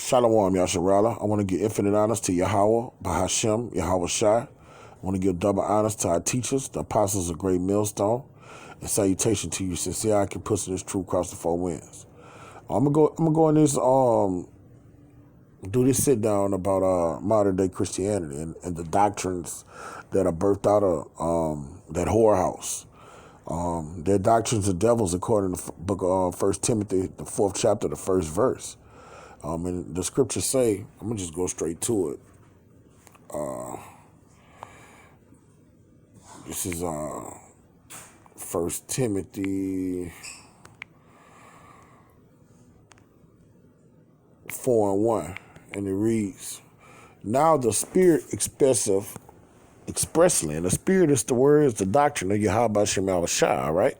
Shalom, Yasharala. I want to give infinite honors to Yahweh, Bahashem, Yahweh Shai. I want to give double honors to our teachers, the apostles of Great Millstone, and salutation to you, sincere I can push this truth across the four winds. I'm gonna go in this do this sit down about modern day Christianity and the doctrines that are birthed out of that whorehouse. Their doctrines of devils, according to the book of 1 Timothy, the 4th chapter, the 1st verse. And the scriptures say, I'm going to just go straight to it. This is 1 Timothy 4:1. And it reads, now the Spirit expressly, and the Spirit is the word, is the doctrine of Yahweh Shem Shai, right?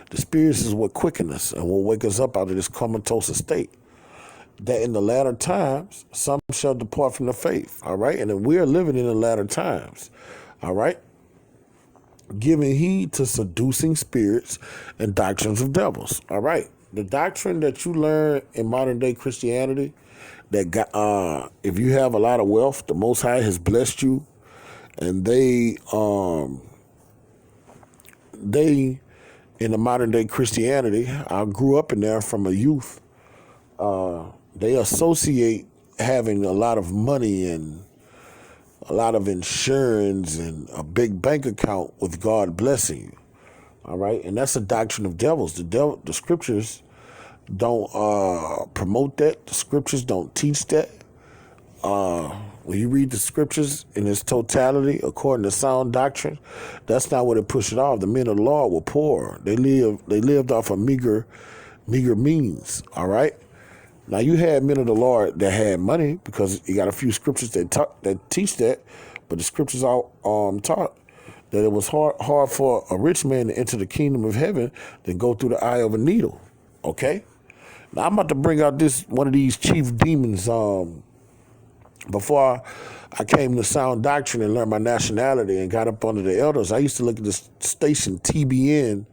The Spirit is what quickens us and will wake us up out of this comatose state. That in the latter times, some shall depart from the faith, all right? And then we are living in the latter times, all right? Giving heed to seducing spirits and doctrines of devils, all right? The doctrine that you learn in modern day Christianity, that got, if you have a lot of wealth, the Most High has blessed you, and they in the modern day Christianity, I grew up in there from a youth. They associate having a lot of money and a lot of insurance and a big bank account with God blessing you. All right, and that's a doctrine of devils. The scriptures don't promote that. The scriptures don't teach that. When you read the scriptures in its totality, according to sound doctrine, that's not what it pushed it off. The men of the Lord were poor. They lived off of meager means. All right. Now you had men of the Lord that had money, because you got a few scriptures that teach that, but the scriptures all taught that it was hard for a rich man to enter the kingdom of heaven than go through the eye of a needle. Okay. Now I'm about to bring out one of these chief demons. Before I came to sound doctrine and learned my nationality and got up under the elders, I used to look at this station TBN,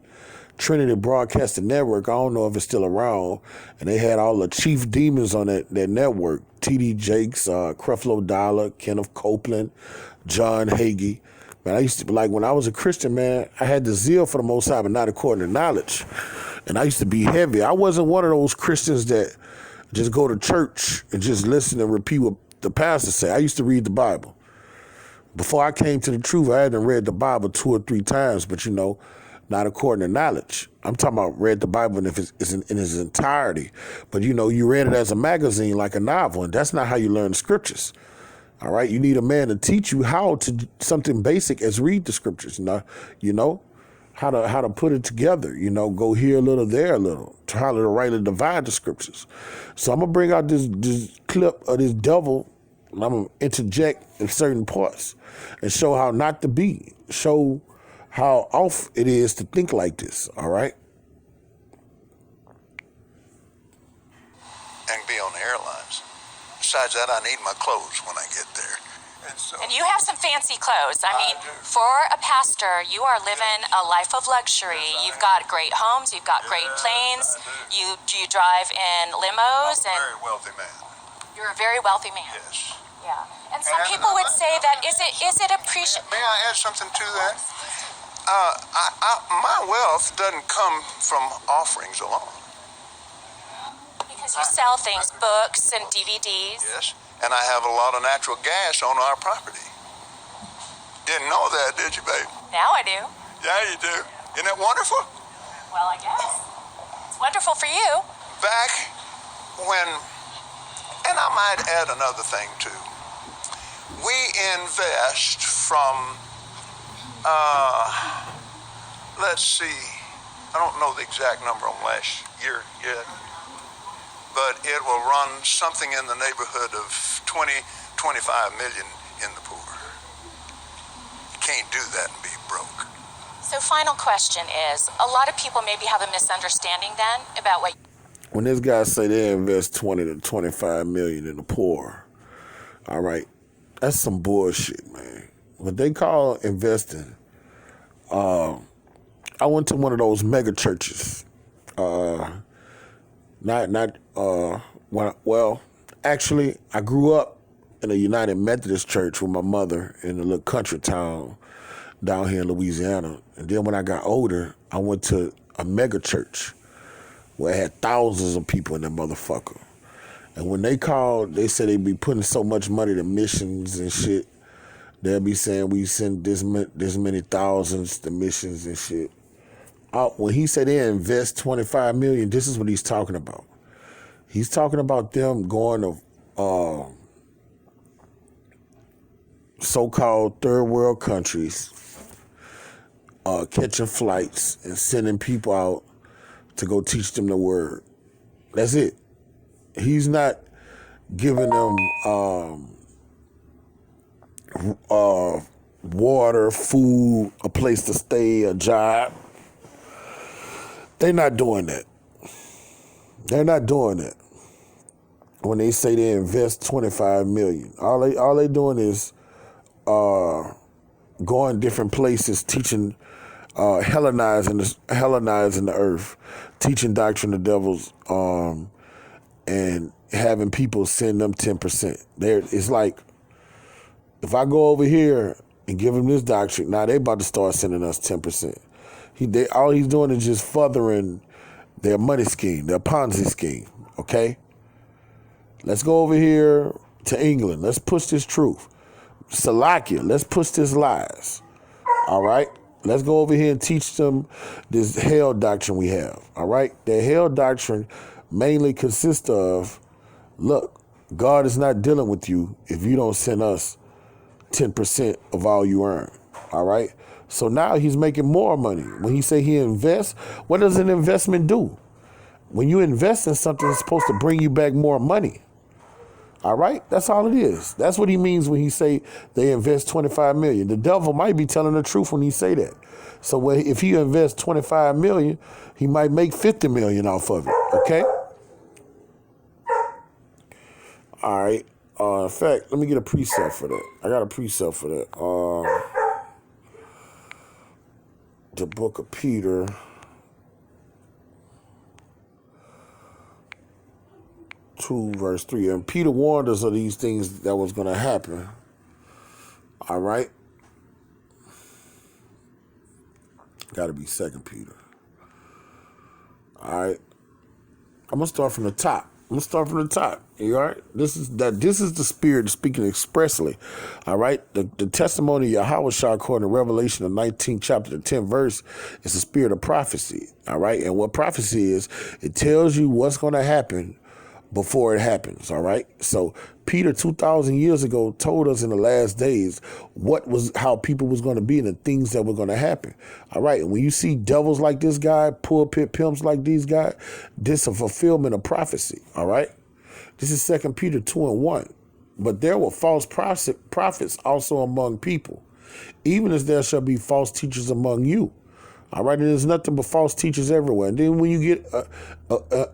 Trinity Broadcasting Network. I don't know if it's still around. And they had all the chief demons on that network. T.D. Jakes, Creflo Dollar, Kenneth Copeland, John Hagee. Man, I used to, like, when I was a Christian, man, I had the zeal for the Most High, but not according to knowledge. And I used to be heavy. I wasn't one of those Christians that just go to church and just listen and repeat what the pastor say. I used to read the Bible. Before I came to the truth, I hadn't read the Bible 2 or 3 times, but not according to knowledge. I'm talking about read the Bible and if it's in its entirety. But you read it as a magazine, like a novel, and that's not how you learn the scriptures. All right, you need a man to teach you how to something basic as read the scriptures. How to put it together. Go here a little, there a little. How to rightly divide the scriptures. So I'm gonna bring out this clip of this devil, and I'm gonna interject in certain parts and show how not to be. Show how off it is to think like this. All right. And be on the airlines. Besides that, I need my clothes when I get there. And you have some fancy clothes. I mean, for a pastor, you are living a life of luxury. You've got great homes. You've got great planes. You drive in limos. I'm a very wealthy man. You're a very wealthy man. Yes. Yeah. And some people would say that is it appreciated? May I add something to that? My wealth doesn't come from offerings alone. Because you sell things, books and DVDs. Yes. And I have a lot of natural gas on our property. Didn't know that, did you, babe? Now I do. Yeah, you do. Isn't that wonderful? Well, I guess. It's wonderful for you. Back when, and I might add another thing too. We invest from, let's see, I don't know the exact number on last year yet, but it will run something in the neighborhood of 20, 25 million in the poor. You can't do that and be broke. So final question is, a lot of people maybe have a misunderstanding then about what... When this guy say they invest 20 to 25 million in the poor, all right, that's some bullshit, man. What they call investing, I went to one of those mega churches, Actually, I grew up in a United Methodist church with my mother in a little country town down here in Louisiana. And then when I got older, I went to a mega church where it had thousands of people in that motherfucker. And when they called, they said they'd be putting so much money to missions and shit. They'll be saying we send this many thousands to missions and shit. When he said they invest $25 million, this is what he's talking about. He's talking about them going to so-called third world countries, catching flights and sending people out to go teach them the word. That's it. He's not giving them water, food, a place to stay, a job. They're not doing that. They're not doing that. When they say they invest $25 million, all they doing is going different places, teaching, Hellenizing the earth, teaching doctrine of devils, and having people send them 10%. It's like, if I go over here and give them this doctrine, now they about to start sending us 10%. All he's doing is just furthering their money scheme, their Ponzi scheme, okay? Let's go over here to England. Let's push this truth. Salakia, let's push this lies, all right? Let's go over here and teach them this hell doctrine we have, all right? The hell doctrine mainly consists of, look, God is not dealing with you if you don't send us 10% of all you earn, all right? So now he's making more money. When he say he invests, what does an investment do? When you invest in something, it's supposed to bring you back more money, all right? That's all it is. That's what he means when he say they invest $25 million. The devil might be telling the truth when he say that. So if he invests $25 million, he might make $50 million off of it, okay? All right. In fact, let me get a precept for that. I got a precept for that. The book of Peter. 2 verse 3. And Peter warned us of these things that was going to happen. All right. Got to be 2 Peter. All right. I'm going to start from the top. You all right? This is the Spirit speaking expressly. All right? The testimony of Yahushua according to Revelation, the 19th chapter, the 10th verse, is the spirit of prophecy. All right? And what prophecy is, it tells you what's going to happen before it happens. All right? So Peter 2,000 years ago told us in the last days how people was going to be and the things that were going to happen. All right. And when you see devils like this guy, pulpit pimps like these guys, this is a fulfillment of prophecy. All right. This is 2 Peter 2:1. But there were false prophets also among people, even as there shall be false teachers among you. All right. And there's nothing but false teachers everywhere. And then when you get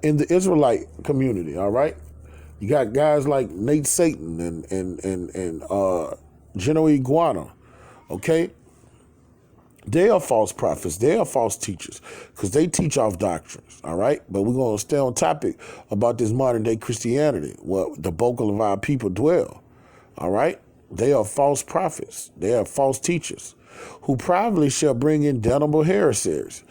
in the Israelite community, all right, you got guys like Nate Satan and Geno Iguana, okay? They are false prophets. They are false teachers because they teach off doctrines, all right? But we're going to stay on topic about this modern-day Christianity, where the bulk of our people dwell, all right? They are false prophets. They are false teachers who privately shall bring in damnable heresies,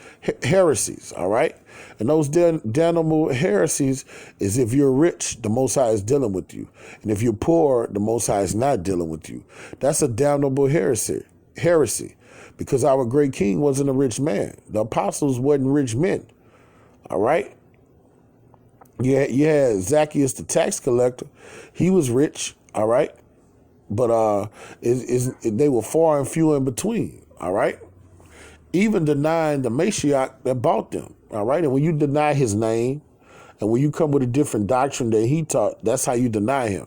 all right? And those damnable heresies is if you're rich, the Most High is dealing with you. And if you're poor, the Most High is not dealing with you. That's a damnable heresy, because our great king wasn't a rich man. The apostles wasn't rich men, all right? You had Zacchaeus, the tax collector. He was rich, all right? But they were far and few in between, all right? Even denying the Mashiach that bought them, all right? And when you deny his name, and when you come with a different doctrine that he taught, that's how you deny him,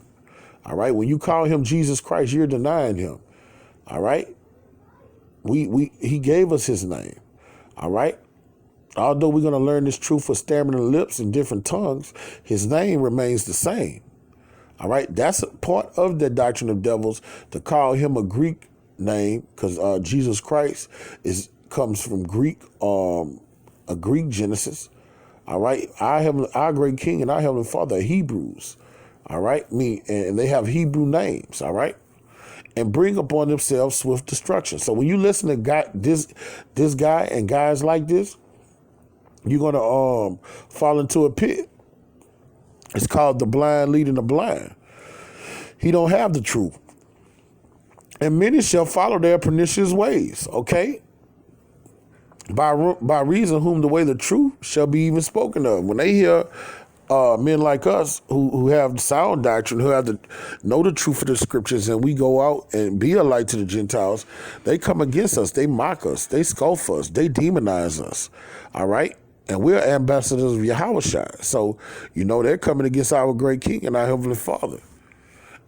all right? When you call him Jesus Christ, you're denying him, all right? He gave us his name, all right? Although we're going to learn this truth for stammering the lips in different tongues, his name remains the same, all right? That's a part of the doctrine of devils, to call him a Greek name, because Jesus Christ comes from Greek, a Greek Genesis. All right, our great King and our Heavenly Father are Hebrews. all right? And they have Hebrew names, all right? And bring upon themselves swift destruction. So when you listen to this guy and guys like this, you're gonna fall into a pit. It's called the blind leading the blind. He don't have the truth. And many shall follow their pernicious ways, okay? By reason whom the way the truth shall be even spoken of. When they hear men like us who have sound doctrine, who have to know the truth of the scriptures, and we go out and be a light to the Gentiles, they come against us, they mock us, they scoff us, they demonize us, all right? And we're ambassadors of Yahushua. So, they're coming against our great King and our Heavenly Father.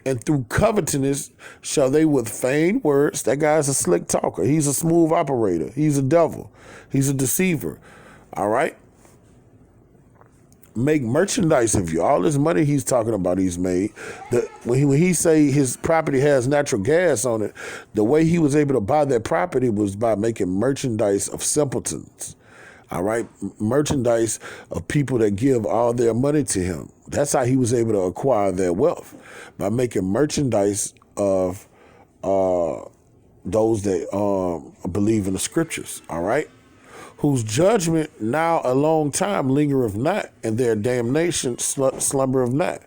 And through covetousness shall they with feigned words, that guy's a slick talker. He's a smooth operator. He's a devil. He's a deceiver. All right? Make merchandise of you. All this money he's talking about he's made. When he say his property has natural gas on it, the way he was able to buy that property was by making merchandise of simpletons. All right? Merchandise of people that give all their money to him. That's how he was able to acquire their wealth, by making merchandise of those that believe in the scriptures, all right? Whose judgment now a long time lingereth not, and their damnation slumbereth not.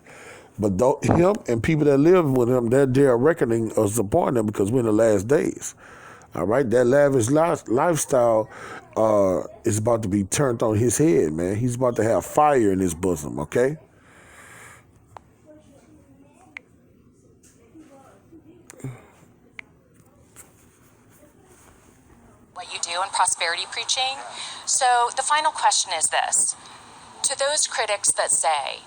But him and people that live with him, their day of reckoning is upon them, because we're in the last days. All right, that lavish lifestyle is about to be turned on his head, man. He's about to have fire in his bosom, okay? What you do in prosperity preaching. So the final question is this. To those critics that say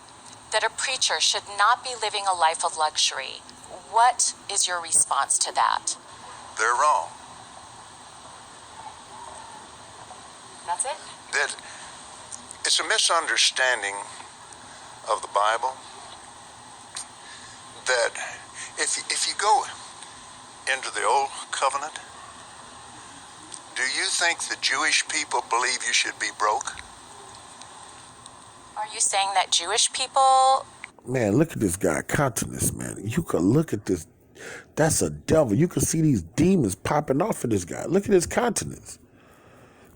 that a preacher should not be living a life of luxury, what is your response to that? They're wrong. That's it? That it's a misunderstanding of the Bible that if you go into the Old Covenant, do you think the Jewish people believe you should be broke? Are you saying that Jewish people... Man, look at this guy, countenance, man. You could look at this. That's a devil. You can see these demons popping off of this guy. Look at his countenance.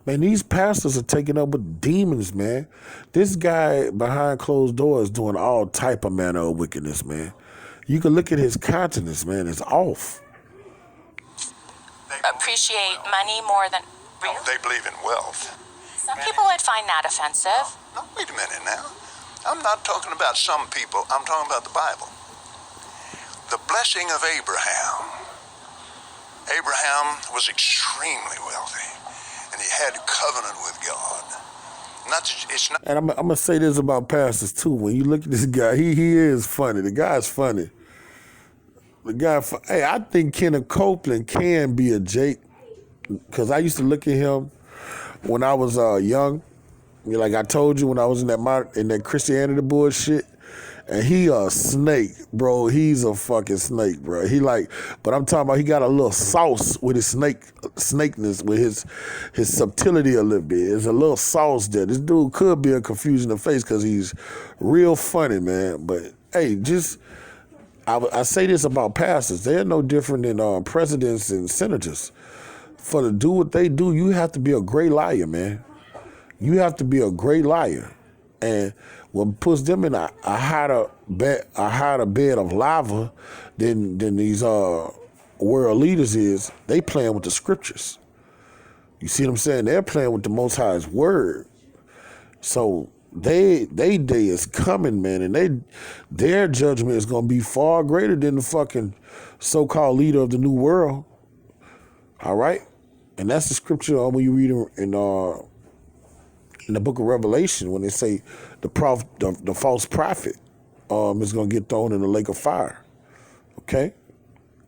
Man, these pastors are taking up with demons, man. This guy behind closed doors doing all type of manner of wickedness, man. You can look at his countenance, man. It's off. appreciate money more than... Really? They believe in wealth. Some people would find that offensive. No, wait a minute now. I'm not talking about some people. I'm talking about the Bible. The blessing of Abraham. Abraham was extremely wealthy, and he had a covenant with God. It's not. And I'm going to say this about pastors, too. When you look at this guy, he is funny. The guy's funny. Hey, I think Kenneth Copeland can be a Jake, because I used to look at him when I was young. Like I told you, when I was in that Christianity bullshit, and he a snake, bro. He's a fucking snake, bro. But I'm talking about he got a little sauce with his snakeness, with his subtlety a little bit. There's a little sauce there. This dude could be a confusion of face because he's real funny, man. But hey, I say this about pastors. They're no different than presidents and senators. For to do what they do, you have to be a great liar, man. You have to be a great liar. And what puts them in a hotter bed of lava than these world leaders is, they playing with the scriptures. You see what I'm saying? They're playing with the Most High's word. So they day is coming, man, and their judgment is gonna be far greater than the fucking so-called leader of the new world. All right, and that's the scripture when you read in the book of Revelation, when they say the false prophet is going to get thrown in the lake of fire. Okay?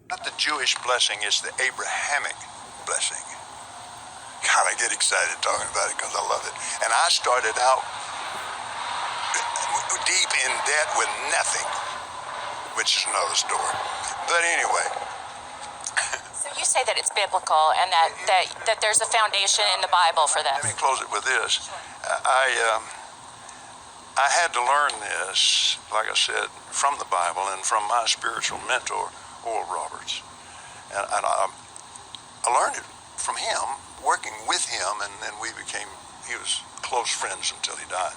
Not the Jewish blessing, it's the Abrahamic blessing. God, I get excited talking about it because I love it. And I started out deep in debt with nothing, which is another story. But anyway. So you say that it's biblical and that there's a foundation in the Bible for this. Let me close it with this. I had to learn this, like I said, from the Bible and from my spiritual mentor, Oral Roberts. And I learned it from him, working with him, and then he was close friends until he died.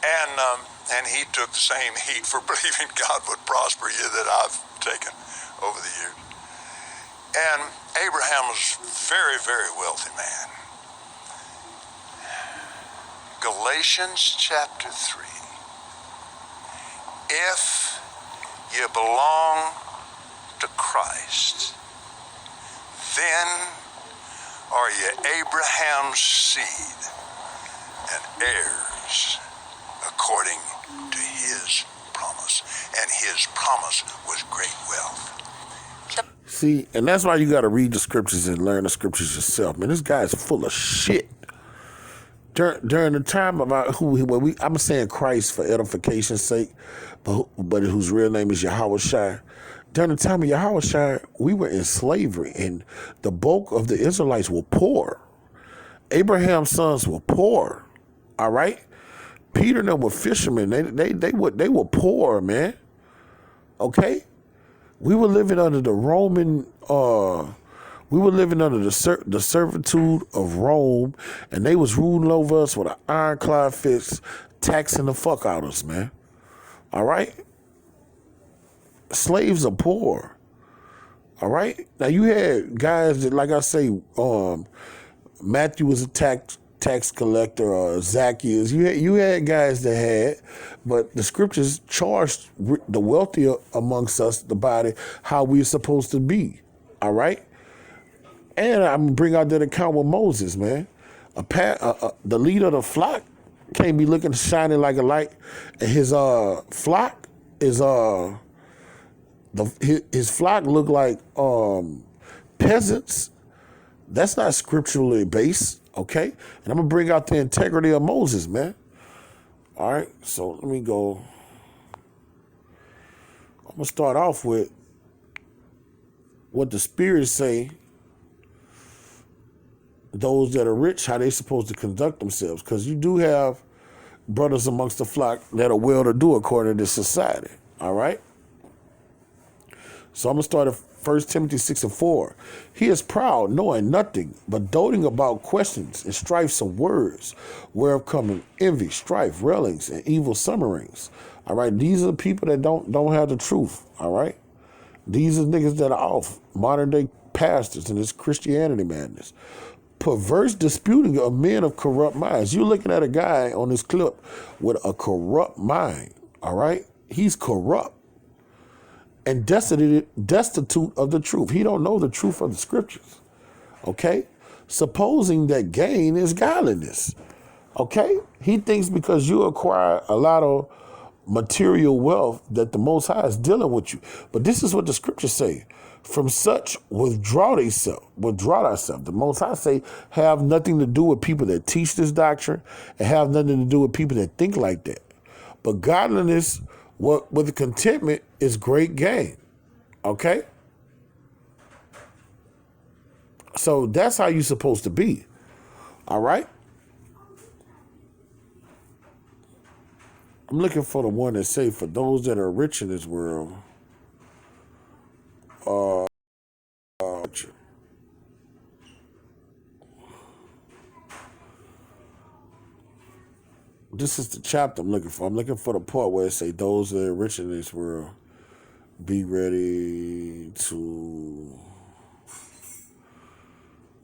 And he took the same heat for believing God would prosper you that I've taken over the years. And Abraham was a very, very wealthy man. Galatians chapter 3. If you belong to Christ, then are you Abraham's seed and heirs according to his promise. And his promise was great wealth. See, and that's why you got to read the scriptures and learn the scriptures yourself. Man, this guy's full of shit. During the time about I'm saying Christ for edification's sake, but whose real name is Yahushua. During the time of Yahushua, we were in slavery, and the bulk of the Israelites were poor. Abraham's sons were poor. All right, Peter and them were fishermen. They were poor, man. Okay, we were living under the Roman. We were living under the servitude of Rome, and they was ruling over us with an ironclad fist, taxing the fuck out of us, man. All right? Slaves are poor. All right? Now, you had guys that, like I say, Matthew was a tax collector, Zacchaeus. You had guys that had, but the scriptures charged the wealthier amongst us, the body, how we're supposed to be. All right? And I'm going to bring out that account with Moses, man. The leader of the flock can't be looking shining like a light. And his flock is his flock look like peasants. That's not scripturally based, okay? And I'm going to bring out the integrity of Moses, man. All right, so let me go. I'm going to start off with what the spirits say. Those that are rich, how they supposed to conduct themselves. Because you do have brothers amongst the flock that are well-to-do according to society. All right? So I'm going to start at 1 Timothy 6:4. He is proud, knowing nothing, but doting about questions and strifes of words, whereof coming envy, strife, railings, and evil summerings. All right? These are the people that don't have the truth. All right? These are niggas that are off. Modern-day pastors in this Christianity madness. Perverse disputing of men of corrupt minds. You're looking at a guy on this clip with a corrupt mind, all right? He's corrupt and destitute of the truth. He don't know the truth of the scriptures, okay? Supposing that gain is godliness, okay? He thinks because you acquire a lot of material wealth that the Most High is dealing with you. But this is what the scriptures say. From such withdraw thyself. The Most High say have nothing to do with people that teach this doctrine and have nothing to do with people that think like that. But godliness with contentment is great gain. Okay? So that's how you're supposed to be. All right? I'm looking for the one that say for those that are rich in this world. This is the chapter I'm looking for. I'm looking for the part where it say those that are rich in this world be ready to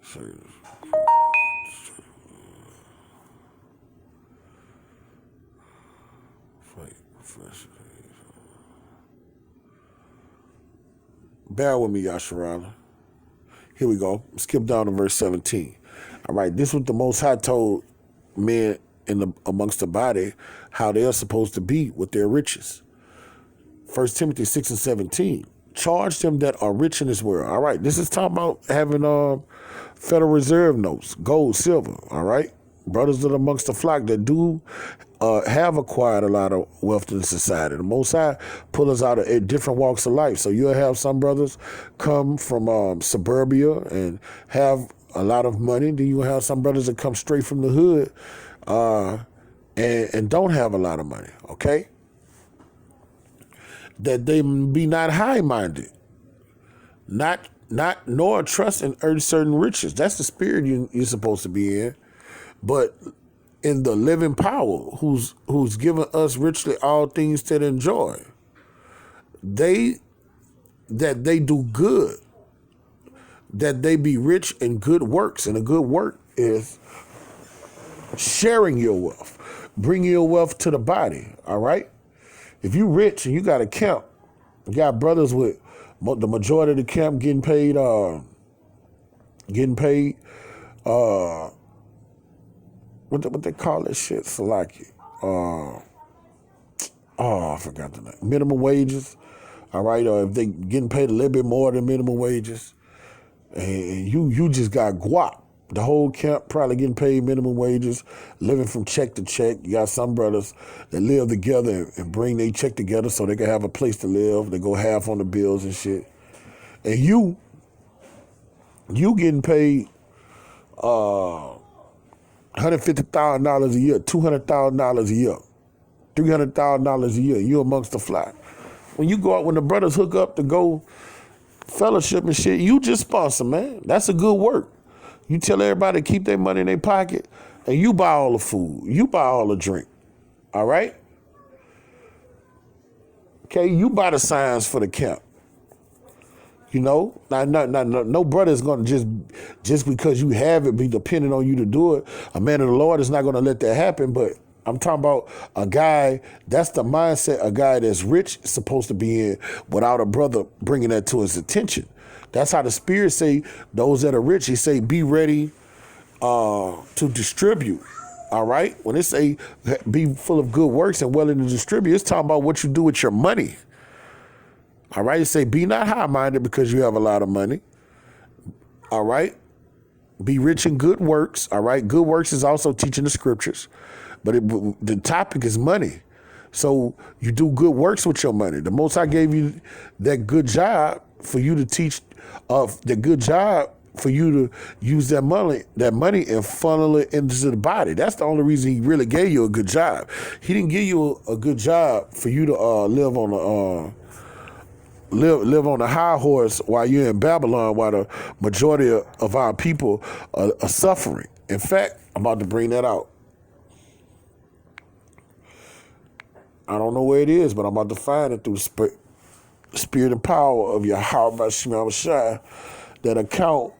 fight. Bear with me, Yasharala. Here we go. Skip down to verse 17. All right, this is what the Most High told men amongst the body how they are supposed to be with their riches. 1 Timothy 6:17. Charge them that are rich in this world. All right, this is talking about having Federal Reserve notes, gold, silver. All right, brothers that are amongst the flock that do have acquired a lot of wealth in society. The Most High pull us out of different walks of life. So you'll have some brothers come from suburbia and have a lot of money. Then you have some brothers that come straight from the hood and don't have a lot of money, okay? That they be not high-minded, nor trust in certain riches. That's the spirit you're supposed to be in. But in the living power, who's given us richly all things to enjoy, that they do good, that they be rich in good works. And a good work is sharing your wealth, bringing your wealth to the body, all right? If you rich and you got a camp, you got brothers with the majority of the camp getting paid, what they call that shit, Salaki. I forgot the name. Minimum wages, all right? Or if they getting paid a little bit more than minimum wages, and you just got guap. The whole camp probably getting paid minimum wages, living from check to check. You got some brothers that live together and bring their check together so they can have a place to live. They go half on the bills and shit. And you getting paid $150,000 a year, $200,000 a year, $300,000 a year. You amongst the flock. When you go out, when the brothers hook up to go fellowship and shit, you just sponsor, man. That's a good work. You tell everybody to keep their money in their pocket, and you buy all the food. You buy all the drink. All right? Okay, you buy the signs for the camp. You know, no brother is going to just because you have it be dependent on you to do it. A man of the Lord is not going to let that happen, but I'm talking about a guy, that's the mindset a guy that's rich is supposed to be in without a brother bringing that to his attention. That's how the Spirit say those that are rich, he say be ready to distribute, all right? When it say be full of good works and willing to distribute, it's talking about what you do with your money. All right, it say be not high-minded because you have a lot of money. All right, be rich in good works. All right, good works is also teaching the scriptures, but the topic is money. So you do good works with your money. The Most High gave you that good job for you to teach, the good job for you to use that money and funnel it into the body. That's the only reason he really gave you a good job. He didn't give you a good job for you to live on a high horse while you're in Babylon, while the majority of our people are suffering. In fact, I'm about to bring that out. I don't know where it is, but I'm about to find it through the spirit and power of Yahweh Shema Shai, that account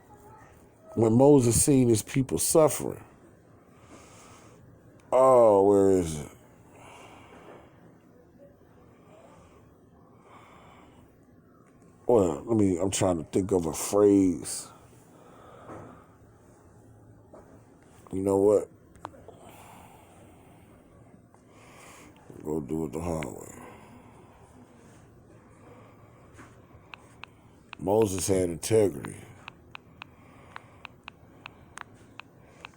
when Moses seen his people suffering. Oh, where is it? Well, I'm trying to think of a phrase. You know what? Go do it the hard way. Moses had integrity.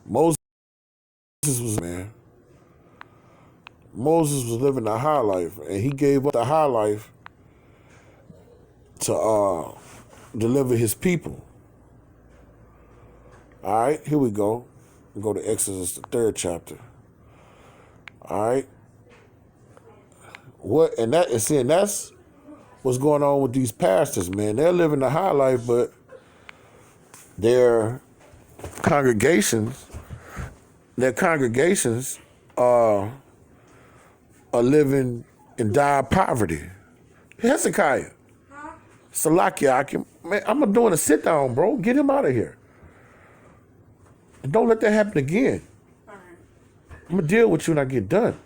Moses was living the high life, and he gave up the high life to deliver his people. All right, here we go. We go to Exodus, the 3rd chapter. All right. That's what's going on with these pastors, man. They're living the high life, but their congregations are living in dire poverty. Hezekiah. Salakia, man, I'm doing a sit down, bro. Get him out of here. And don't let that happen again. All right. I'm going to deal with you when I get done.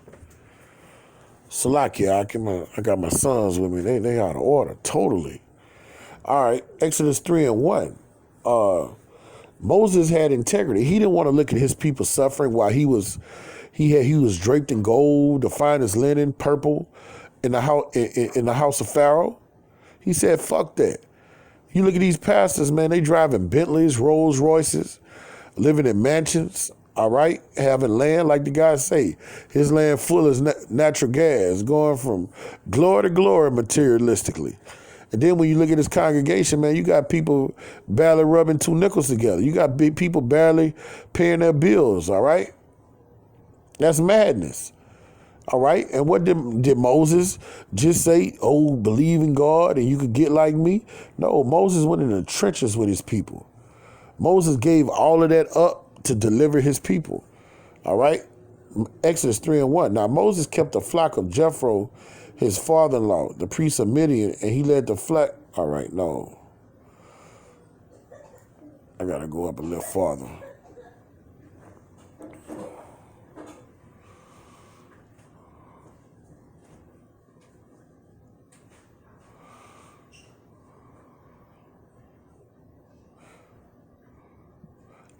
Salakia, I got my sons with me. They out of order, totally. All right, Exodus 3:1. Moses had integrity. He didn't want to look at his people suffering while he was draped in gold, the finest linen, purple, in the house of Pharaoh. He said, fuck that. You look at these pastors, man, they driving Bentleys, Rolls Royces, living in mansions, all right, having land, like the guys say. His land full of natural gas, going from glory to glory materialistically. And then when you look at his congregation, man, you got people barely rubbing 2 nickels together. You got big people barely paying their bills, all right? That's madness. All right? And what did Moses just say? Oh, believe in God and you could get like me? No, Moses went in the trenches with his people. Moses gave all of that up to deliver his people. All right? Exodus 3:1. Now, Moses kept the flock of Jethro, his father-in-law, the priest of Midian, and he led the flock. All right, no. I got to go up a little farther.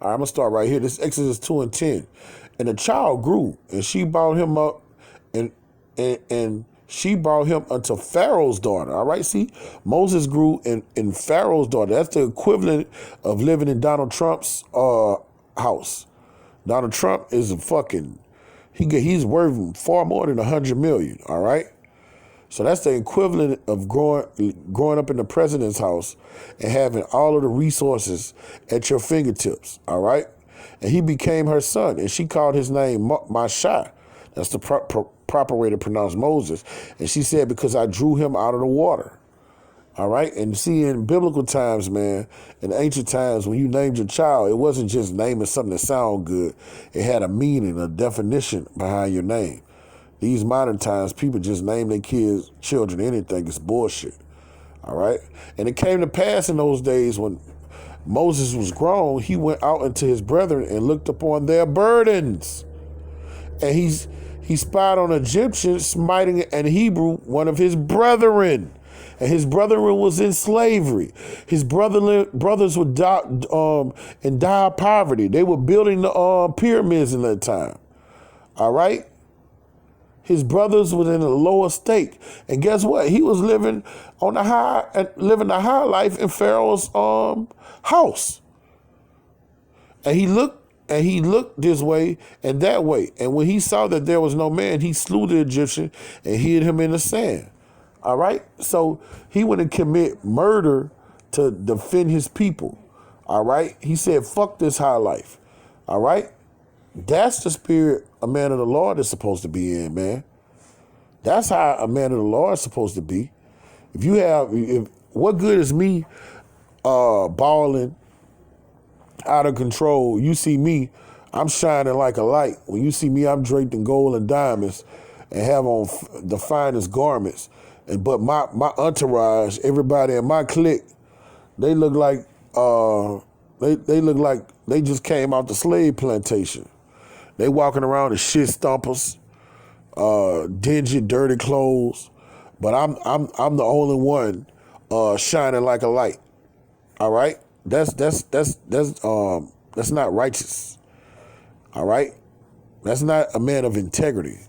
All right, I'm going to start right here. This is Exodus 2:10. And the child grew, and she brought him up, and she brought him unto Pharaoh's daughter. All right, see? Moses grew in Pharaoh's daughter. That's the equivalent of living in Donald Trump's house. Donald Trump is a fucking, he's worth far more than 100 million, all right? So that's the equivalent of growing up in the president's house and having all of the resources at your fingertips, all right? And he became her son, and she called his name Mashah. That's the proper way to pronounce Moses. And she said, because I drew him out of the water, all right? And see, in biblical times, man, in ancient times, when you named your child, it wasn't just naming something that sounded good. It had a meaning, a definition behind your name. These modern times, people just name their children anything. It's bullshit, all right? And it came to pass in those days when Moses was grown, he went out unto his brethren and looked upon their burdens. And he spied on an Egyptian smiting an Hebrew, one of his brethren. And his brethren was in slavery. His brothers were in dire poverty. They were building the pyramids in that time, all right? His brothers were in a lower state. And guess what? He was living the high life in Pharaoh's house. And he looked this way and that way. And when he saw that there was no man, he slew the Egyptian and hid him in the sand. All right? So he went and commit murder to defend his people. All right? He said, fuck this high life. All right? That's the spirit a man of the Lord is supposed to be in, man. That's how a man of the Lord is supposed to be. What good is me balling out of control? You see me, I'm shining like a light. When you see me, I'm draped in gold and diamonds and have on the finest garments. But my entourage, everybody in my clique, they look like they just came out the slave plantation. They walking around in shit stompers, dingy, dirty clothes, but I'm the only one shining like a light. All right, that's not righteous. All right, that's not a man of integrity.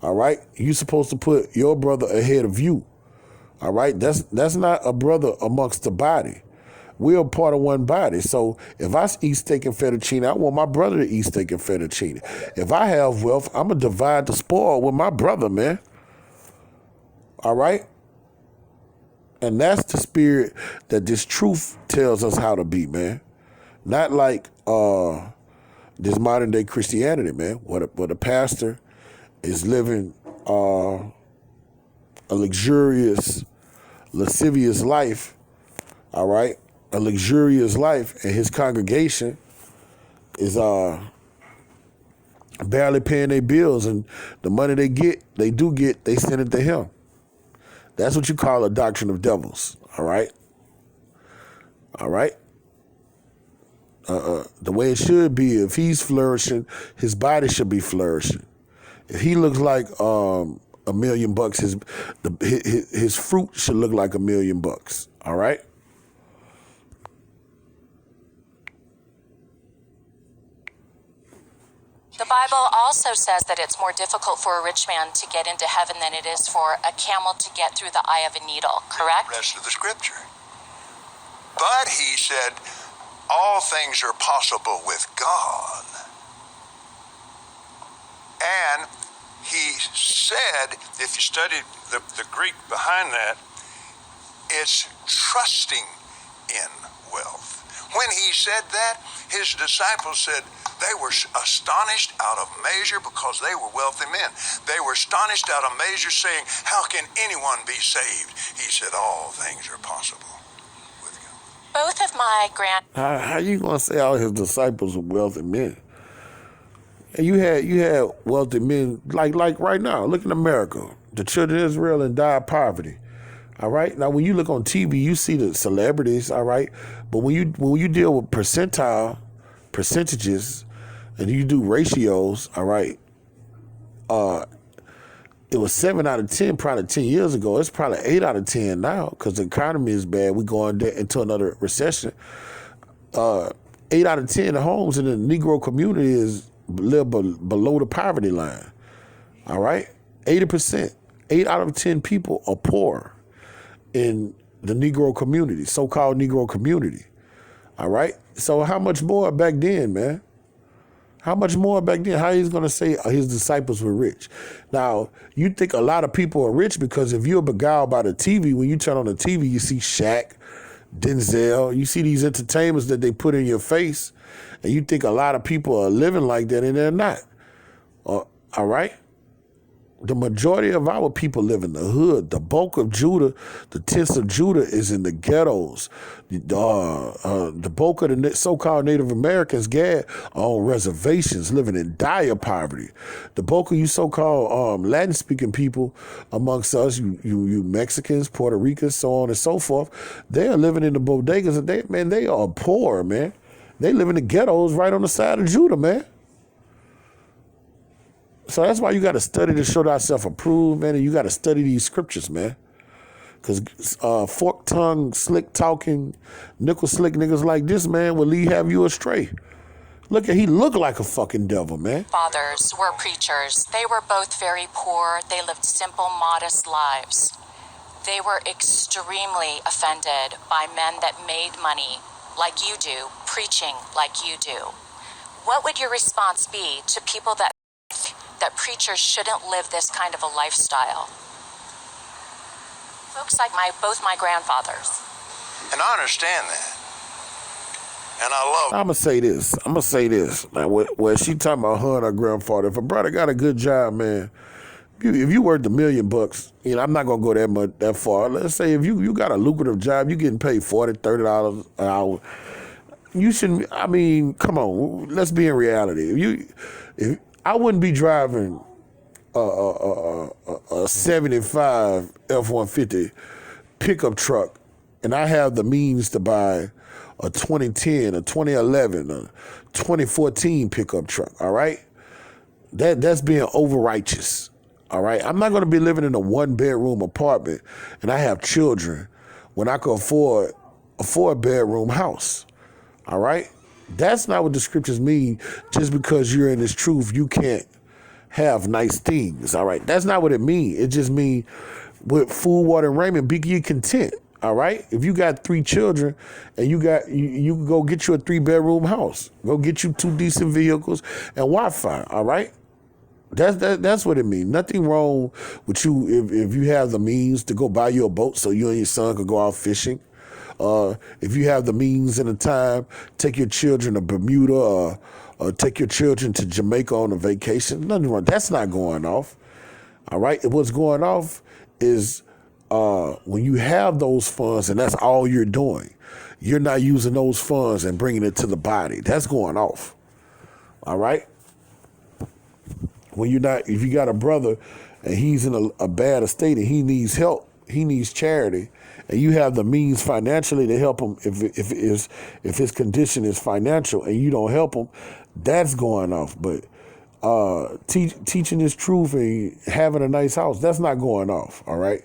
All right, you're supposed to put your brother ahead of you. All right, that's not a brother amongst the body. We're a part of one body. So if I eat steak and fettuccine, I want my brother to eat steak and fettuccine. If I have wealth, I'm going to divide the spoil with my brother, man. All right? And that's the spirit that this truth tells us how to be, man. Not like this modern day Christianity, man. What a pastor is living a luxurious, lascivious life, all right? A luxurious life, and his congregation is barely paying their bills, and the money they do, they send it to him. That's what you call a doctrine of devils, all right? All right? The way it should be, if he's flourishing, his body should be flourishing. If he looks like $1 million, his fruit should look like $1 million, all right? The Bible also says that it's more difficult for a rich man to get into heaven than it is for a camel to get through the eye of a needle, correct? The rest of the scripture. But he said, all things are possible with God. And he said, if you study the Greek behind that, it's trusting in wealth. When he said that, his disciples said they were astonished out of measure because they were wealthy men. They were astonished out of measure, saying, how can anyone be saved? He said, all things are possible with you. Both of my How you gonna say all his disciples were wealthy men? And you had wealthy men like right now. Look in America, the children of Israel in dire poverty. All right. Now, when you look on TV, you see the celebrities. All right, but when you deal with percentages, and you do ratios, all right. It was 7 out of 10 probably 10 years ago. It's probably 8 out of 10 now because the economy is bad. We're going into another recession. 8 out of 10 homes in the Negro community live below the poverty line. All right, 80%. 8 out of 10 people are poor in the Negro community, so-called Negro community. All right. So how much more back then, man? How much more back then? How he's going to say his disciples were rich? Now, you think a lot of people are rich because if you're beguiled by the TV, when you turn on the TV, you see Shaq, Denzel, you see these entertainers that they put in your face, and you think a lot of people are living like that, and they're not. All right? The majority of our people live in the hood. The bulk of Judah, the tenths of Judah is in the ghettos. The bulk of the so-called Native Americans, are on reservations, living in dire poverty. The bulk of you so-called Latin-speaking people amongst us, you Mexicans, Puerto Ricans, so on and so forth, they are living in the bodegas, and they are poor, man. They live in the ghettos right on the side of Judah, man. So that's why you got to study to show thyself approved, man, and you got to study these scriptures, man. Because fork-tongued, slick-talking, nickel-slick niggas like this, man, will have you astray. He looked like a fucking devil, man. fathers were preachers. They were both very poor. They lived simple, modest lives. They were extremely offended by men that made money like you do, preaching like you do. What would your response be to people that preachers shouldn't live this kind of a lifestyle? Folks like both my grandfathers. And I understand that. And I love I'm going to say this. Now, where she talking about her and her grandfather, if a brother got a good job, man, if you worth $1 million, I'm not going to go that far. Let's say if you got a lucrative job, you getting paid $40, $30 an hour. You shouldn't, come on, let's be in reality. If I wouldn't be driving a 75 F-150 pickup truck, and I have the means to buy a 2010, a 2011, a 2014 pickup truck, all right? That's being over-righteous, all right? I'm not going to be living in a one-bedroom apartment, and I have children when I can afford a four-bedroom house, all right? That's not what the scriptures mean. Just because you're in this truth, you can't have nice things, all right? That's not what it means. It just means with food, water, and raiment, be ye content, all right? If you got 3 children and you can go get you a 3-bedroom house, go get you 2 decent vehicles and Wi-Fi, all right? That's what it means. Nothing wrong with you if you have the means to go buy you a boat so you and your son could go out fishing. If you have the means and the time, take your children to Bermuda or take your children to Jamaica on a vacation. Nothing wrong. That's not going off. All right. What's going off is when you have those funds and that's all you're doing, you're not using those funds and bringing it to the body. That's going off. All right. If you got a brother and he's in a bad estate and he needs help, he needs charity, and you have the means financially to help him if his condition is financial and you don't help him, that's going off. But teaching this truth and having a nice house, that's not going off, all right?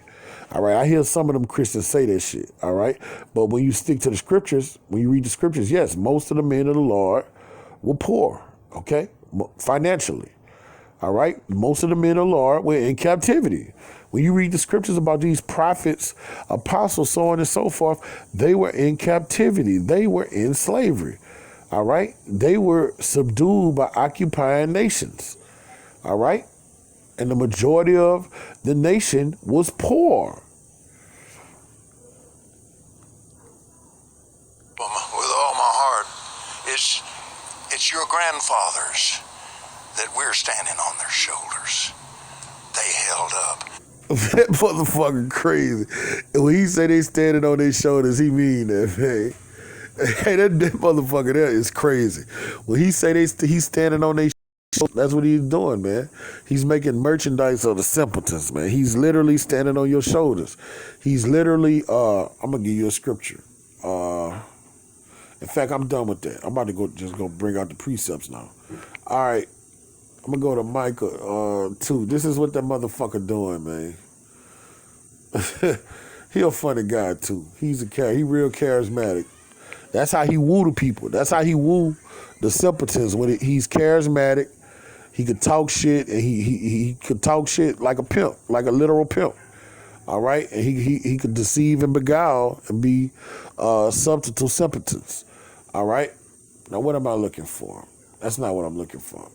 All right, I hear some of them Christians say that shit, all right? But when you stick to the scriptures, when you read the scriptures, yes, most of the men of the Lord were poor, okay, financially, all right? Most of the men of the Lord were in captivity. When you read the scriptures about these prophets, apostles, so on and so forth, they were in captivity. They were in slavery, all right? They were subdued by occupying nations, all right? And the majority of the nation was poor. with all my heart it's your grandfathers that we're standing on their shoulders. They held up. That motherfucker crazy. And when he say they standing on their shoulders, he mean that, man. Hey, that motherfucker there is crazy. When he say he's standing on their shoulders, that's what he's doing, man. He's making merchandise of the simpletons, man. He's literally standing on your shoulders. He's literally, I'm going to give you a scripture. In fact, I'm done with that. I'm about to just go bring out the precepts now. All right. I'm going to go to Micah 2. This is what that motherfucker doing, man. He a funny guy, too. He real charismatic. That's how he woo the people. That's how he woo the simpletons. He's charismatic. He could talk shit, and he could talk shit like a pimp, like a literal pimp. All right? And he could deceive and beguile and be substitute simpletons. All right? Now, what am I looking for? That's not what I'm looking for.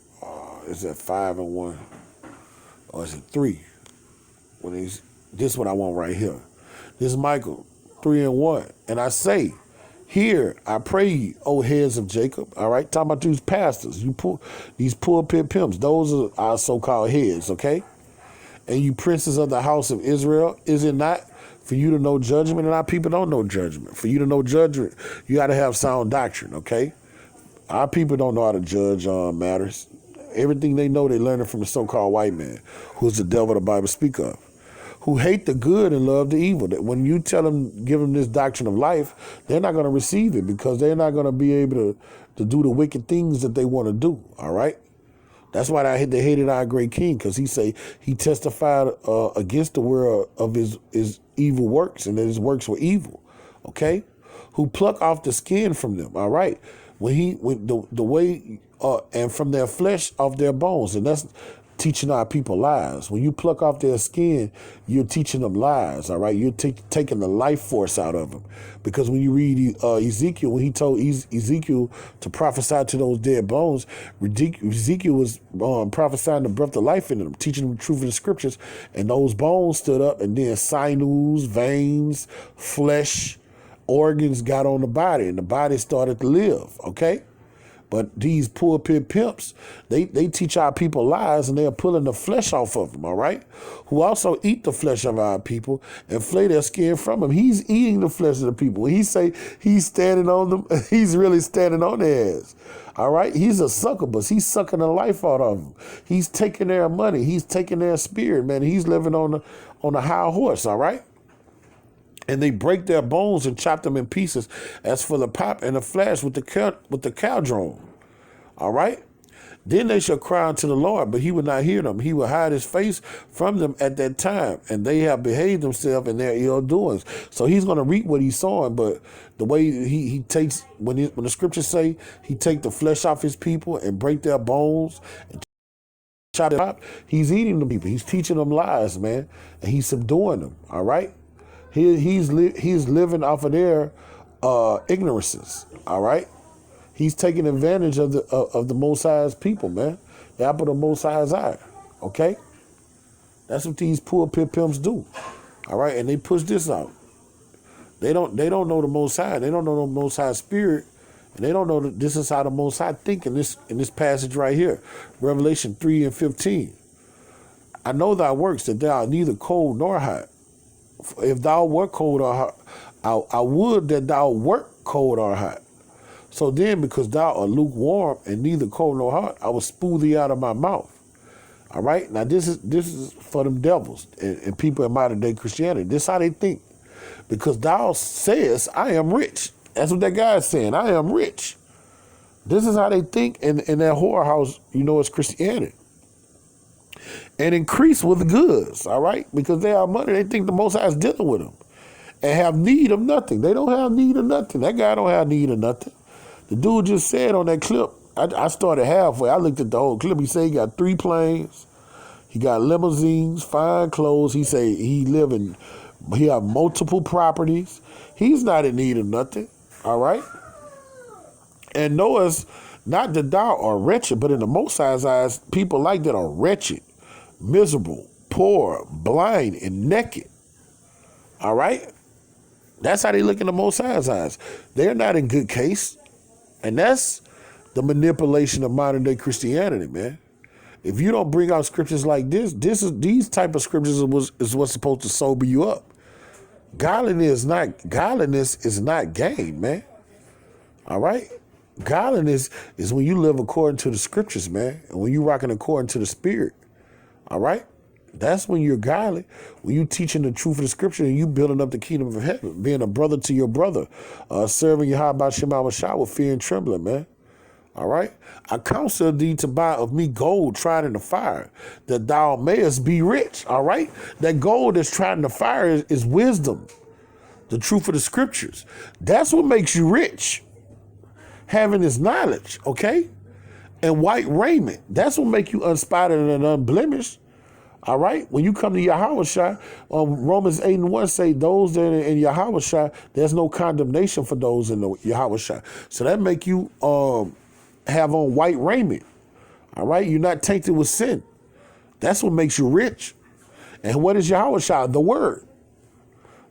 Is that 5 and 1? Or is it 3? This is what I want right here. This is Michael 3 and 1. And I say, here, I pray ye, O heads of Jacob. All right? Talking about these pastors, these pulpit pimps. Those are our so-called heads, okay? And you princes of the house of Israel, is it not for you to know judgment? And our people don't know judgment. For you to know judgment, you got to have sound doctrine, okay? Our people don't know how to judge matters. Everything they know, they learn it from the so-called white man, who's the devil the Bible speak of, who hate the good and love the evil. That when you tell them, give them this doctrine of life, they're not going to receive it because they're not going to be able to do the wicked things that they want to do, all right? That's why they hated our great king, because he testified against the world of his evil works, and that his works were evil, okay? Who pluck off the skin from them, all right? And from their flesh off their bones, and that's teaching our people lies. When you pluck off their skin, you're teaching them lies, all right? You're taking the life force out of them. Because when you read Ezekiel, when he told Ezekiel to prophesy to those dead bones, Ezekiel was prophesying the breath of life into them, teaching them the truth of the scriptures, and those bones stood up, and then sinews, veins, flesh, organs got on the body, and the body started to live, okay? But these pulpit pimps, they teach our people lies, and they're pulling the flesh off of them, all right? Who also eat the flesh of our people and flay their skin from them. He's eating the flesh of the people. When he say he's standing on them, he's really standing on their ass, all right? He's a succubus. He's sucking the life out of them. He's taking their money. He's taking their spirit, man. He's living on a high horse, all right? And they break their bones and chop them in pieces as for the pop and the flash with the caldron. All right? Then they shall cry unto the Lord, but he would not hear them. He will hide his face from them at that time, and they have behaved themselves in their ill doings. So he's going to reap what he's sowing, but the way he takes, when the scriptures say he take the flesh off his people and break their bones and chop it up, he's eating the people. He's teaching them lies, man, and he's subduing them. All right? He's living off of their ignorances, all right? He's taking advantage of the Most High's people, man. The apple of the Most High's eye, okay? That's what these pulpit pimps do, all right? And they push this out. They don't know the Most High. They don't know the Most High spirit, and they don't know that this is how the Most High think in this passage right here, Revelation 3 and 15. I know thy works, that thou art neither cold nor hot. If thou wert cold or hot, I would that thou wert cold or hot. So then, because thou art lukewarm and neither cold nor hot, I will spew thee out of my mouth. All right? Now, this is for them devils and people in modern day Christianity. This is how they think. Because thou sayest, I am rich. That's what that guy is saying. I am rich. This is how they think in that whorehouse, it's Christianity. And increase with the goods, all right? Because they have money. They think the Most High is dealing with them and have need of nothing. They don't have need of nothing. That guy don't have need of nothing. The dude just said on that clip, I started halfway. I looked at the whole clip. He said he got 3 planes. He got limousines, fine clothes. He say he have multiple properties. He's not in need of nothing, all right? And Noah's not that thou art wretched, but in the Most High's eyes, people like that are wretched, miserable, poor, blind, and naked. All right? That's how they look in the Most High's eyes. They're not in good case. And that's the manipulation of modern day Christianity, man. If you don't bring out scriptures like these type of scriptures is what's supposed to sober you up. Godliness is not gain, man. All right? Godliness is when you live according to the scriptures, man. And when you rocking according to the spirit. All right? That's when you're godly. When you teaching the truth of the scripture and you building up the kingdom of heaven, being a brother to your brother, serving Yahweh Shema Shah with fear and trembling, man. All right? I counsel thee to buy of me gold tried in the fire, that thou mayest be rich. All right? That gold that's tried in the fire is wisdom, the truth of the scriptures. That's what makes you rich. Having this knowledge, okay? And white raiment. That's what make you unspotted and unblemished. All right? When you come to Yahweh Shai, Romans 8:1 say, those that are in Yahweh Shai, there's no condemnation for those in the Yahweh Shai. So that make you have on white raiment. All right? You're not tainted with sin. That's what makes you rich. And what is Yahweh Shai? The Word.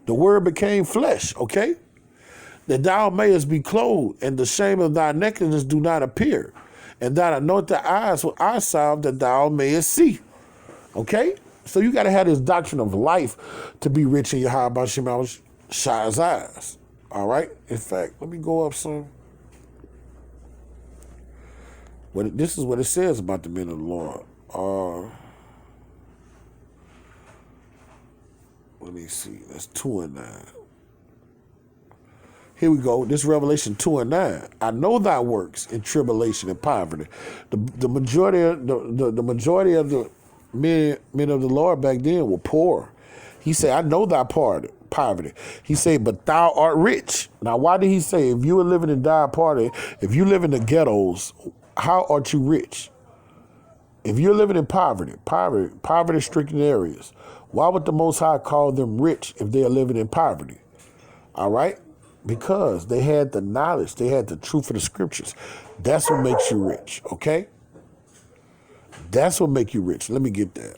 The Word became flesh, okay? That thou mayest be clothed, and the shame of thy nakedness do not appear. And thou anoint thy eyes with eye salve, that thou mayest see. Okay? So you got to have this doctrine of life to be rich in Yahweh Shema Shai's eyes. All right? In fact, let me go up some. This is what it says about the men of the Lord. Let me see. That's 2:9. Here we go. This Revelation 2:9. I know thy works in tribulation and poverty. The majority of the men of the Lord back then were poor. He said, I know thy poverty. He said, but thou art rich. Now, why did he say, if you were living in thy poverty, if you live in the ghettos, how art you rich? If you're living in poverty-stricken areas, why would the Most High call them rich if they are living in poverty? All right? Because they had the knowledge. They had the truth of the scriptures. That's what makes you rich, okay? That's what makes you rich. Let me get that.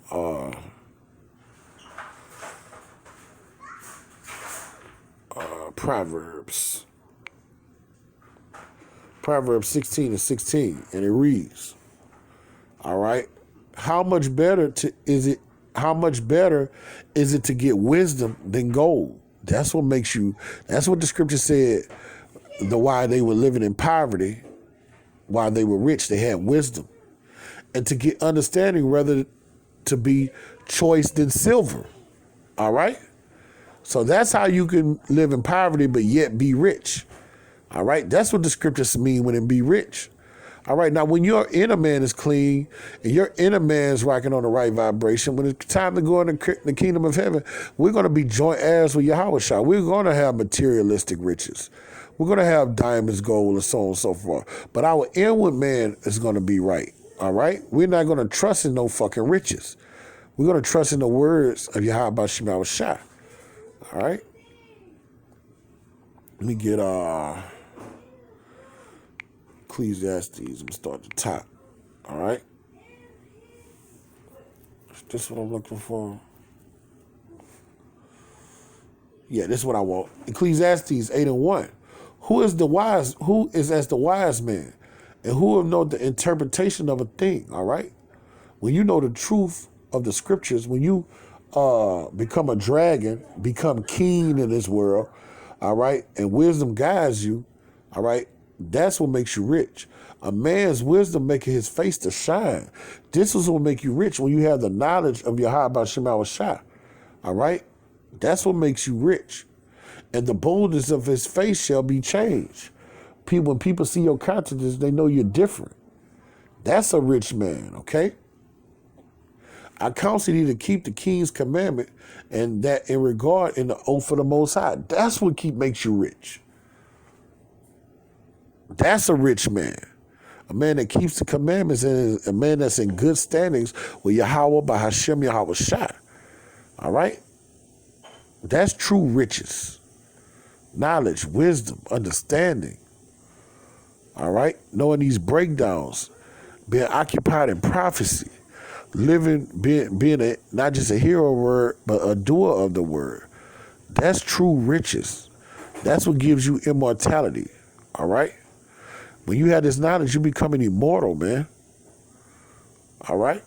Proverbs. Proverbs 16:16, and it reads, all right, how much better is it to get wisdom than gold? That's what the scripture said, why they were living in poverty, while they were rich, they had wisdom. And to get understanding rather to be choice than silver. All right? So that's how you can live in poverty but yet be rich. All right? That's what the scriptures mean when it be rich. All right, now when your inner man is clean and your inner man is rocking on the right vibration, when it's time to go into the kingdom of heaven, we're going to be joint heirs with Yahweh Shah. We're going to have materialistic riches. We're going to have diamonds, gold, and so on and so forth. But our inward man is going to be right. All right? We're not going to trust in no fucking riches. We're going to trust in the words of Yahweh Shema Shah. All right? Let me get Ecclesiastes. I'm going to start at the top. All right? Is this what I'm looking for? Yeah, this is what I want. Ecclesiastes 8:1. Who is as the wise man? And who will know the interpretation of a thing? All right? When you know the truth of the scriptures, when you become a dragon, become keen in this world, all right, and wisdom guides you, all right, that's what makes you rich. A man's wisdom making his face to shine. This is what make you rich, when you have the knowledge of Yahweh Shema Shah. All right? That's what makes you rich. And the boldness of his face shall be changed. When people see your countenance, they know you're different. That's a rich man, okay? I counsel you to keep the king's commandment, and that in regard in the oath of the Most High. That's what makes you rich. That's a rich man. A man that keeps the commandments and a man that's in good standings with Yahweh by Hashem Yahweh Shah. All right? That's true riches. Knowledge, wisdom, understanding. All right? Knowing these breakdowns. Being occupied in prophecy. Being not just a hearer of the word, but a doer of the word. That's true riches. That's what gives you immortality. All right? When you have this knowledge, you becoming immortal, man. All right?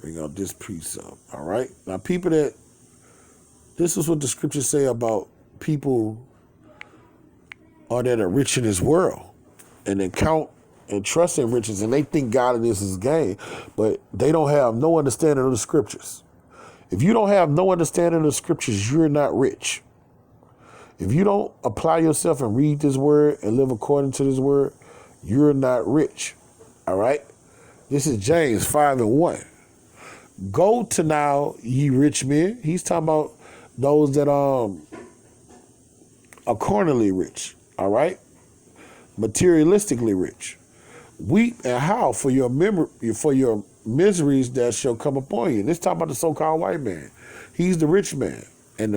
Bring out this precept. All right? Now, this is what the scriptures say about people that are rich in this world and then count and trust in riches, and they think godliness is gain, but they don't have no understanding of the scriptures. If you don't have no understanding of the scriptures, you're not rich. If you don't apply yourself and read this word and live according to this word, you're not rich. All right? This is James 5:1. Go to now, ye rich men. He's talking about those that are carnally rich. All right? Materialistically rich. Weep and howl for your miseries that shall come upon you. This talking about the so-called white man. He's the rich man, and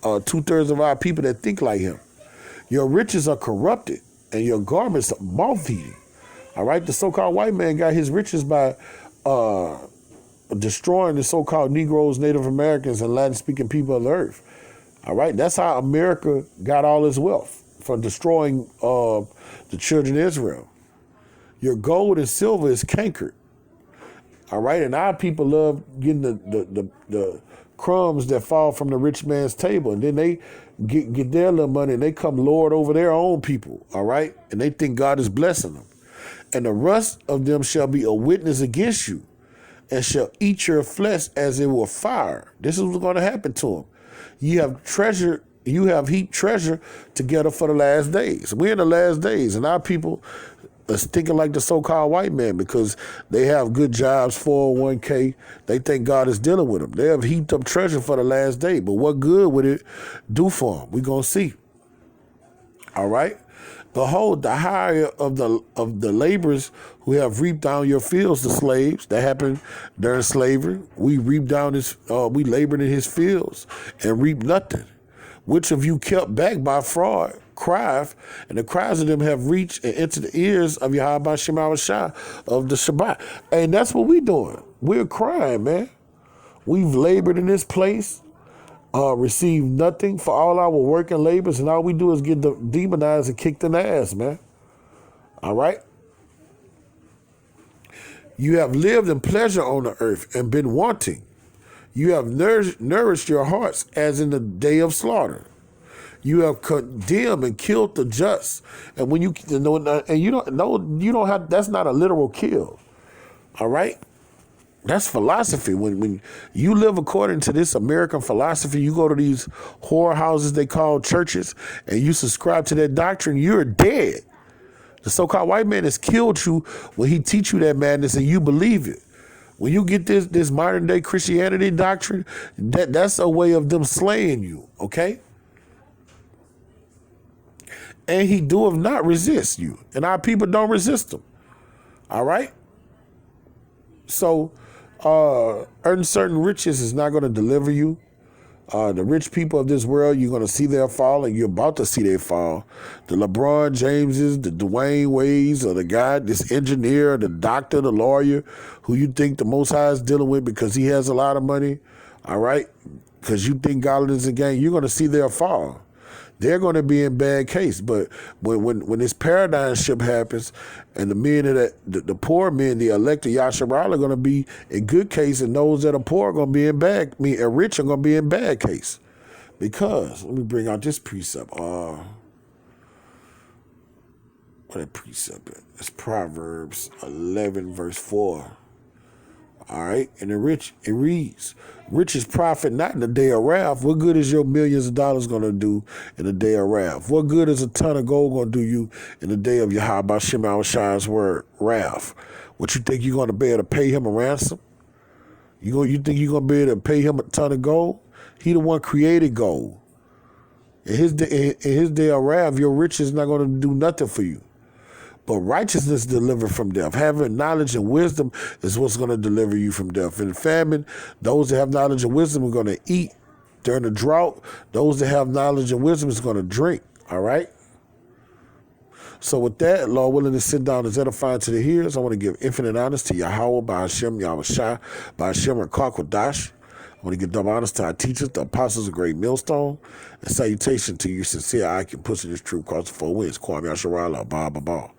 2/3 of our people that think like him. Your riches are corrupted, and your garments are moth-eating. All right, the so-called white man got his riches by destroying the so-called Negroes, Native Americans, and Latin-speaking people of the earth. All right, that's how America got all its wealth, from destroying the children of Israel. Your gold and silver is cankered. All right, and our people love getting the crumbs that fall from the rich man's table, and then they get their little money and they come lord over their own people. All right, and they think God is blessing them. And the rust of them shall be a witness against you, and shall eat your flesh as it were fire. This is what's going to happen to them. You have heaped treasure together for the last days. We're in the last days, and our people are thinking like the so-called white man because they have good jobs, 401k. They think God is dealing with them. They have heaped up treasure for the last day, but what good would it do for them? We're going to see. All right? Behold, the hire of the laborers who have reaped down your fields, the slaves. That happened during slavery. We we labored in his fields and reaped nothing. Which of you kept back by fraud, cried, and the cries of them have reached and entered the ears of Yahweh Shema Shah of the Shabbat. And that's what we're doing. We're crying, man. We've labored in this place, received nothing for all our work and labors, and all we do is get demonized and kicked in the ass, man. All right? You have lived in pleasure on the earth and been wanting. You have nourished your hearts as in the day of slaughter. You have condemned and killed the just. And when you don't have, that's not a literal kill. All right? That's philosophy. When you live according to this American philosophy, you go to these whorehouses they call churches, and you subscribe to that doctrine, you're dead. The so-called white man has killed you when he teach you that madness and you believe it. When you get this modern day Christianity doctrine, that's a way of them slaying you, okay? And he doeth not resist you. And our people don't resist him. All right? So, earning certain riches is not going to deliver you. The rich people of this world, you're going to see their fall, and you're about to see their fall. The LeBron Jameses, the Dwayne Wades, or the guy, this engineer, the doctor, the lawyer, who you think the Most High is dealing with because he has a lot of money, all right? Because you think godliness is a game, you're going to see their fall. They're going to be in bad case. But when this paradigm shift happens, and the men the poor men, the elected Yasharal, are going to be in good case, and those that are poor are going to be in bad. And rich are going to be in bad case. Because let me bring out this precept. What that precept is? It's Proverbs 11 verse 4. All right, and it reads, riches profit not in the day of wrath. What good is your millions of dollars going to do in the day of wrath? What good is a ton of gold going to do you in the day of Yahweh Shema Shah's word, wrath? What, you think you're going to be able to pay him a ransom? You think you're going to be able to pay him a ton of gold? He the one created gold. In his day of wrath, your riches is not going to do nothing for you. But righteousness delivered from death. Having knowledge and wisdom is what's going to deliver you from death. In the famine, those that have knowledge and wisdom are going to eat. During the drought, those that have knowledge and wisdom is going to drink. All right? So with that, Lord willing to sit down is edifying to the hearers. I want to give infinite honors to Yahweh, by Hashem, Yahweh Shai, by Hashem, Rakak Wadash. When you get double honors to our teachers, the apostles of great millstone, and salutation to you sincere I can push this truth across the four winds. Kwame Asharala, blah, blah, blah.